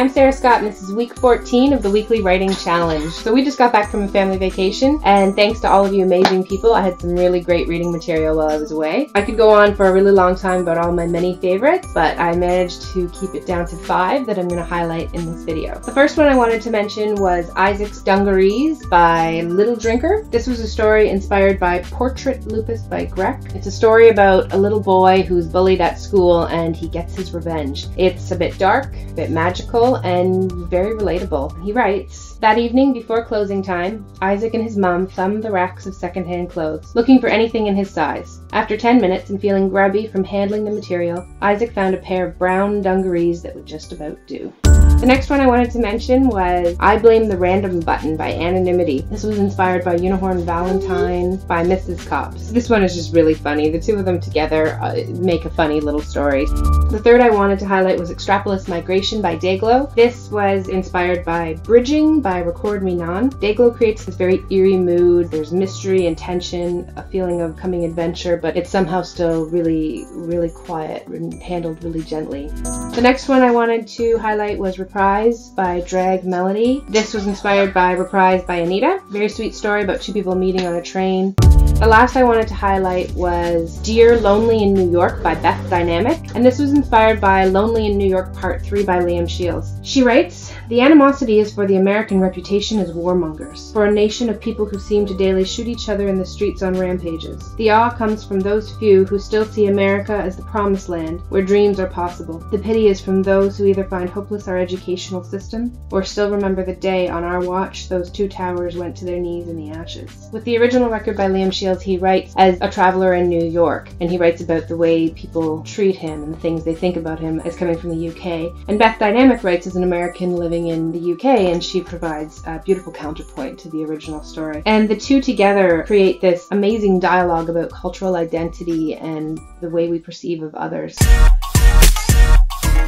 I'm Sarah Scott, and this is week 14 of the weekly writing challenge. So we just got back from a family vacation, and thanks to all of you amazing people, I had some really great reading material while I was away. I could go on for a really long time about all my many favorites, but I managed to keep it down to 5 that I'm going to highlight in this video. The first one I wanted to mention was Isaac's Dungarees by Little Drinker. This was a story inspired by Portrait Lupus by Grec. It's a story about a little boy who's bullied at school and he gets his revenge. It's a bit dark, a bit magical, and very relatable. He writes, "That evening before closing time, Isaac and his mom thumbed the racks of secondhand clothes, looking for anything in his size. After 10 minutes and feeling grubby from handling the material, Isaac found a pair of brown dungarees that would just about do." The next one I wanted to mention was I Blame the Random Button by Anonymity. This was inspired by Unicorn Valentine by Mrs. Cops. This one is just really funny. The two of them together make a funny little story. The third I wanted to highlight was Extrapolis Migration by Dayglow. This was inspired by Bridging by Record Me Non. Dayglow creates this very eerie mood. There's mystery and tension, a feeling of coming adventure, but it's somehow still really, really quiet and handled really gently. The next one I wanted to highlight was Reprise by Drag Melanie. This was inspired by Reprise by Anita. Very sweet story about two people meeting on a train. The last I wanted to highlight was Dear Lonely in New York by Beth Dynamic, and this was inspired by Lonely in New York Part 3 by Liam Shields. She writes, "The animosity is for the American reputation as warmongers, for a nation of people who seem to daily shoot each other in the streets on rampages. The awe comes from those few who still see America as the promised land, where dreams are possible. The pity is from those who either find hopeless our educational system, or still remember the day on our watch those two towers went to their knees in the ashes." With the original record by Liam Shields, he writes as a traveler in New York, and he writes about the way people treat him and the things they think about him as coming from the UK. And Beth Dynamic writes as an American living in the UK, and she provides a beautiful counterpoint to the original story. And the two together create this amazing dialogue about cultural identity and the way we perceive of others.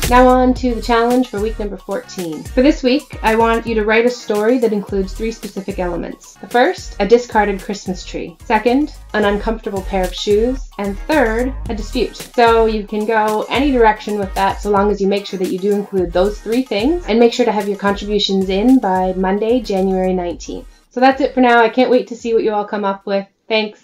Now on to the challenge for week number 14. For this week, I want you to write a story that includes 3 specific elements. The first, a discarded Christmas tree. Second, an uncomfortable pair of shoes. And third, a dispute. So you can go any direction with that so long as you make sure that you do include those 3 things, and make sure to have your contributions in by Monday, January 19th. So that's it for now. I can't wait to see what you all come up with. Thanks.